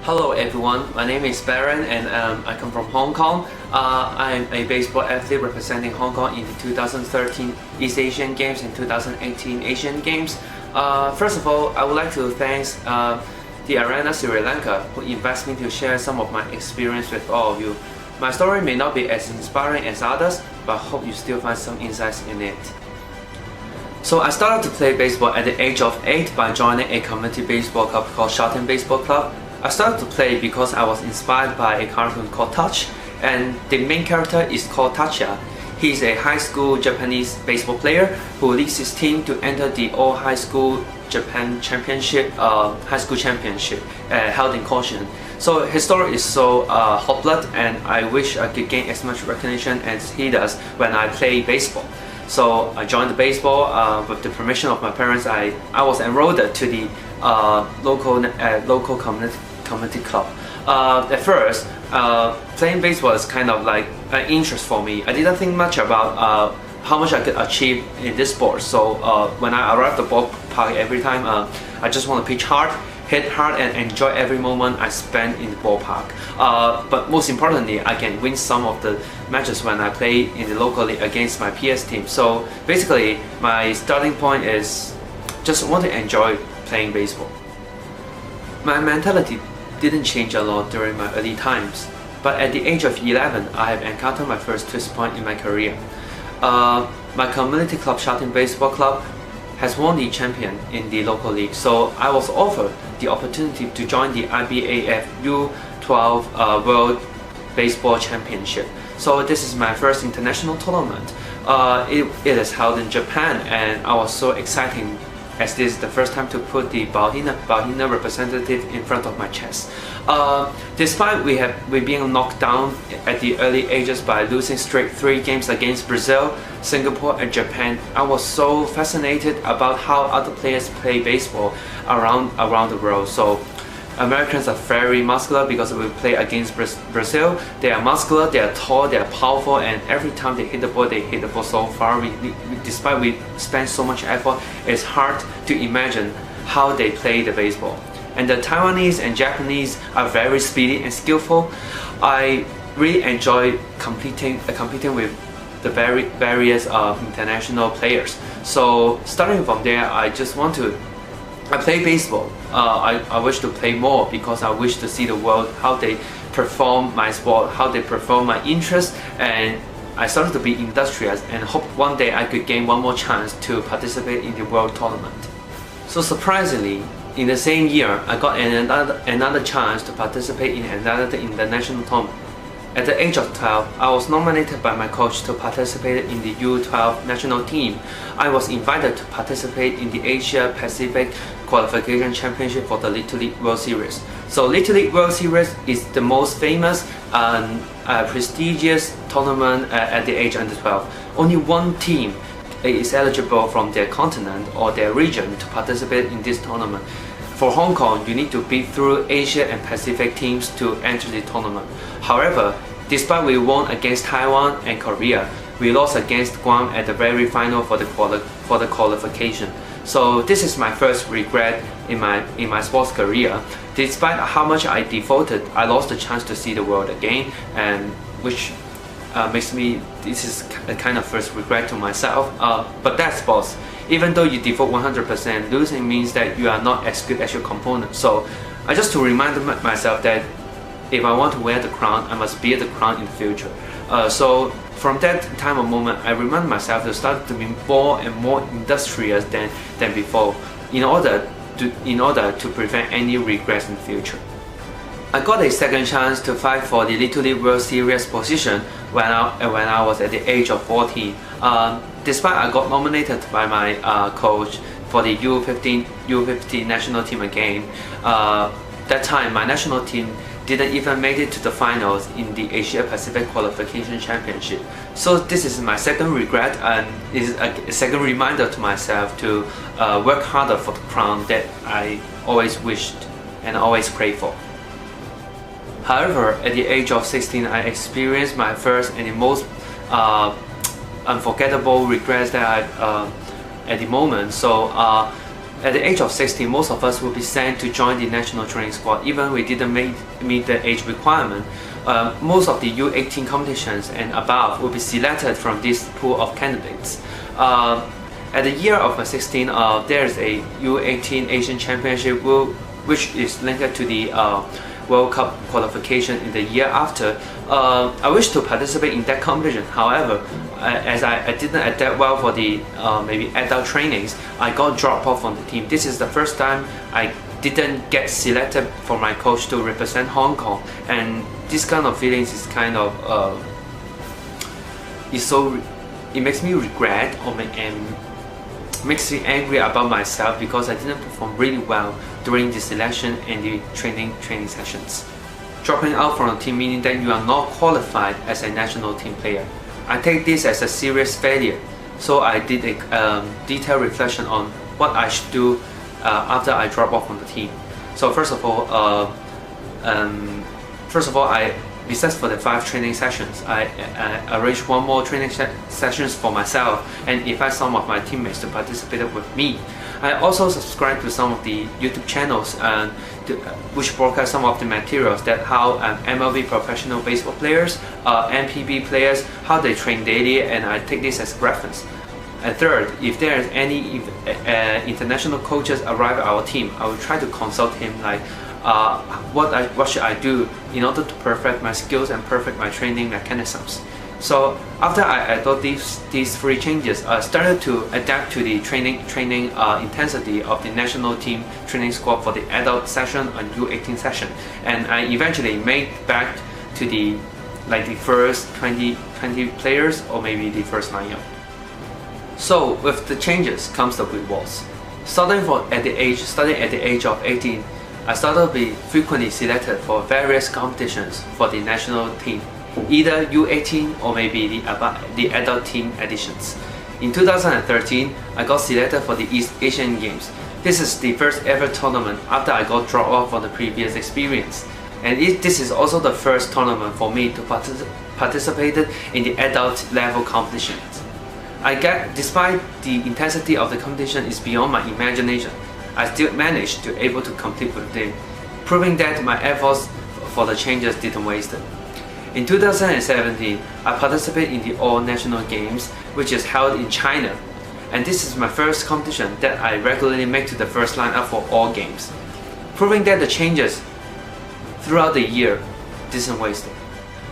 Hello everyone, my name is Baron and I come from Hong Kong. I'm a baseball athlete representing Hong Kong in the 2013 East Asian Games and 2018 Asian Games. First of all, I would like to thank Thearenasl Sri Lanka who invited me to share some of my experience with all of you. My story may not be as inspiring as others, but I hope you still find some insights in it. So I started to play baseball at the age of 8 by joining a community baseball club called Shelton Baseball Club. I started to play because I was inspired by a cartoon called Touch, and the main character is called Tachiya. He is a high school Japanese baseball player who leads his team to enter the All High School Japan Championship, held in Caution. So his story is so hot blood, and I wish I could gain as much recognition as he does when I play baseball. So I joined the baseball with the permission of my parents. I was enrolled to the local community club. At first, playing baseball is kind of like an interest for me. I didn't think much about how much I could achieve in this sport. So when I arrived at the ballpark every time, I just want to pitch hard, hit hard, and enjoy every moment I spend in the ballpark. But most importantly, I can win some of the matches when I play in the local league against my PS team. So basically, my starting point is just want to enjoy playing baseball. My mentality didn't change a lot during my early times, but at the age of 11, I have encountered my first twist point in my career. My community club, Shelton Baseball Club, has won the champion in the local league, so I was offered the opportunity to join the IBAF U12 World Baseball Championship. So this is my first international tournament. It is held in Japan, and I was so excited as this is the first time to put the Bahina representative in front of my chest. Despite we being knocked down at the early ages by losing straight 3 games against Brazil, Singapore and Japan, I was so fascinated about how other players play baseball around the world. So Americans are very muscular because we play against Brazil. They are muscular, they are tall, they are powerful, and every time they hit the ball so far. Despite we spend so much effort, it's hard to imagine how they play the baseball. And the Taiwanese and Japanese are very speedy and skillful. I really enjoy competing with the various international players. So starting from there, I play baseball. I wish to play more because I wish to see the world, how they perform my sport, how they perform my interest, and I started to be industrious and hope one day I could gain one more chance to participate in the world tournament. So surprisingly, in the same year, I got another chance to participate in another international tournament. At the age of 12, I was nominated by my coach to participate in the U12 national team. I was invited to participate in the Asia Pacific Qualification Championship for the Little League World Series. So Little League World Series is the most famous and prestigious tournament at the age under 12. Only one team is eligible from their continent or their region to participate in this tournament. For Hong Kong, you need to beat through Asia and Pacific teams to enter the tournament. However, despite we won against Taiwan and Korea, we lost against Guam at the very final for the qualification. So this is my first regret in my sports career. Despite how much I devoted, I lost the chance to see the world again, and which makes me, this is a kind of first regret to myself. But that's sports. Even though you devote 100%, losing means that you are not as good as your component. So I just to remind myself that if I want to wear the crown, I must bear the crown in the future. So from that time of moment, I remind myself to start to be more and more industrious than before, in order to prevent any regrets in the future. I got a second chance to fight for the Little League World Series position when I was at the age of 14. Despite I got nominated by my coach for the U15 national team again, that time my national team didn't even make it to the finals in the Asia Pacific Qualification Championship. So this is my second regret, and is a second reminder to myself to work harder for the crown that I always wished and always prayed for. However, at the age of 16, I experienced my first and the most unforgettable regrets that I at the moment. So At the age of 16, most of us will be sent to join the national training squad, even we didn't meet the age requirement. Most of the U18 competitions and above will be selected from this pool of candidates. At the year of my 16, there is a U18 Asian Championship which is linked to the World Cup qualification in the year after. I wish to participate in that competition. However, as I didn't adapt well for the maybe adult trainings, I got dropped off from the team. This is the first time I didn't get selected for my coach to represent Hong Kong, and this kind of feelings is kind of it makes me regret and makes me angry about myself because I didn't perform really well during the selection and the training sessions. Dropping out from the team meaning that you are not qualified as a national team player. I take this as a serious failure, so I did a detailed reflection on what I should do after I drop off from the team. So first of all, besides for the 5 training sessions, I arranged one more training sessions for myself and invite some of my teammates to participate with me. I also subscribe to some of the YouTube channels which broadcast some of the materials that how MLB professional baseball players, NPB players, how they train daily, and I take this as reference. And third, if there is any international coaches arrive at our team, I will try to consult him like what should I do in order to perfect my skills and perfect my training mechanisms. So after I adopted these 3 changes, I started to adapt to the training intensity of the national team training squad for the adult session and U18 session, and I eventually made back to the first 20 players or maybe the first lineup. So with the changes comes the rewards. Starting at the age of 18, I started to be frequently selected for various competitions for the national team, either U18 or maybe the adult team editions. In 2013, I got selected for the East Asian Games. This is the first ever tournament after I got dropped off from the previous experience. And this is also the first tournament for me to participate in the adult level competitions. Despite the intensity of the competition is beyond my imagination, I still managed to able to complete with them, proving that my efforts for the changes didn't waste it. In 2017, I participated in the All National Games, which is held in China, and this is my first competition that I regularly make to the first lineup for all games, proving that the changes throughout the year didn't waste it.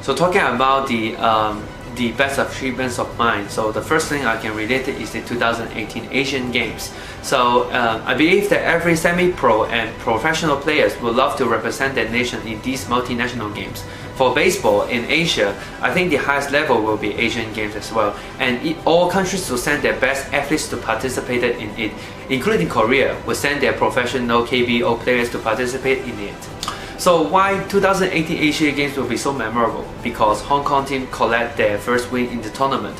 So talking about the best achievements of mine, so the first thing I can relate to is the 2018 Asian Games. So I believe that every semi-pro and professional players would love to represent their nation in these multinational games. For baseball in Asia, I think the highest level will be Asian Games as well, and all countries will send their best athletes to participate in it, including Korea will send their professional KBO players to participate in it. So why 2018 Asian Games will be so memorable? Because Hong Kong team collect their first win in the tournament.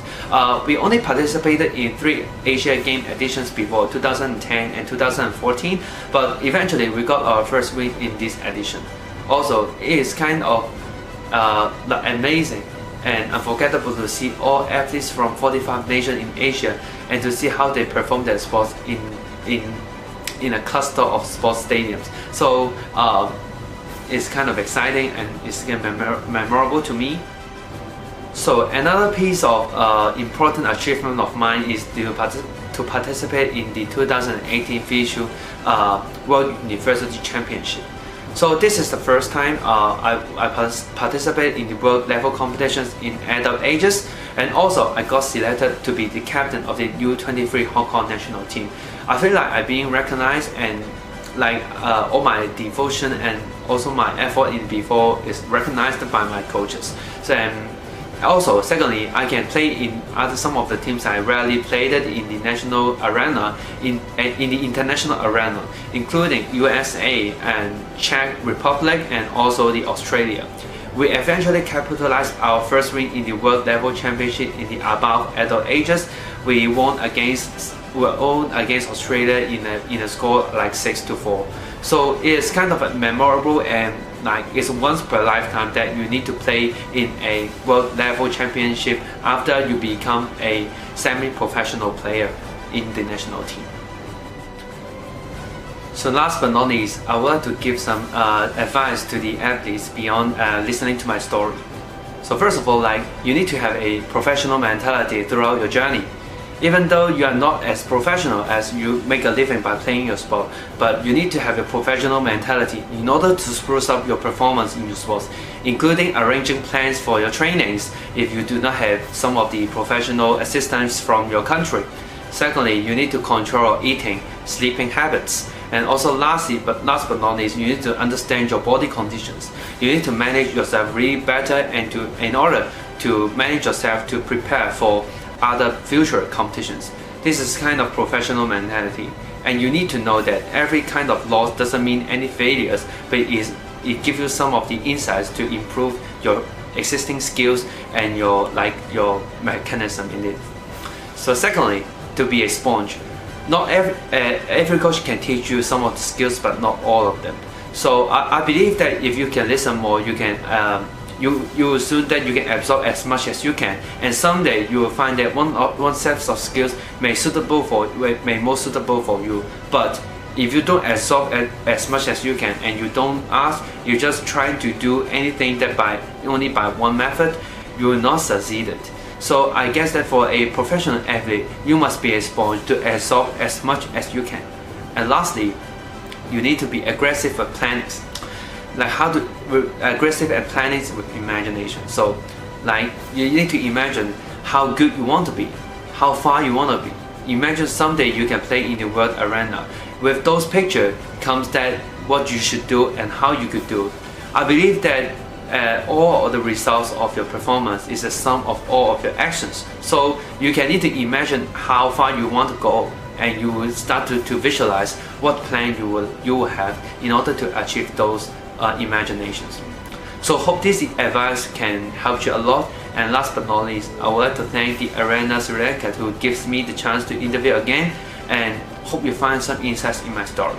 We only participated in 3 Asia Game editions before, 2010 and 2014, but eventually we got our first win in this edition. Also, it is kind of amazing and unforgettable to see all athletes from 45 nations in Asia and to see how they perform their sports in a cluster of sports stadiums. So it's kind of exciting and it's memorable to me. So another piece of important achievement of mine is to participate in the 2018 FISU World University Championship. So this is the first time I participate in the world level competitions in adult ages, and also I got selected to be the captain of the U23 Hong Kong national team. I feel like I'm being recognized, and like all my devotion and also my effort in before is recognized by my coaches. So also, secondly, I can play in some of the teams I rarely played in the national arena, in the international arena, including USA and Czech Republic and also the Australia. We eventually capitalized our first win in the World Level Championship in the above adult ages. We won against Australia in a score like 6-4. So it's kind of memorable, and like it's once per lifetime that you need to play in a world level championship after you become a semi-professional player in the national team. So last but not least, I would like to give some advice to the athletes beyond listening to my story. So first of all, you need to have a professional mentality throughout your journey. Even though you are not as professional as you make a living by playing your sport, but you need to have a professional mentality in order to spruce up your performance in your sports, including arranging plans for your trainings if you do not have some of the professional assistance from your country. Secondly, you need to control your eating, sleeping habits. And also last but not least, you need to understand your body conditions. You need to manage yourself really better and in order to manage yourself to prepare for other future competitions. This is kind of professional mentality, and you need to know that every kind of loss doesn't mean any failures, but it gives you some of the insights to improve your existing skills and your mechanism in it. So secondly, to be a sponge. Not every coach can teach you some of the skills, but not all of them. So I believe that if you can listen more, you can you will soon that you can absorb as much as you can, and someday you will find that one set of skills may more suitable for you. But if you don't absorb as much as you can and you don't ask, you just try to do anything that only by one method, you will not succeed it. So I guess that for a professional athlete, you must be a sponge to absorb as much as you can. And lastly, you need to be aggressive at planning. Aggressive at planning with imagination. So you need to imagine how good you want to be, how far you want to be. Imagine someday you can play in the world arena. With those pictures comes that what you should do and how you could do. I believe that all of the results of your performance is a sum of all of your actions. So you can need to imagine how far you want to go, and you will start to visualize what plan you will have in order to achieve those imaginations. So hope this advice can help you a lot. And last but not least, I would like to thank the Thearenasl who gives me the chance to interview again, and hope you find some insights in my story.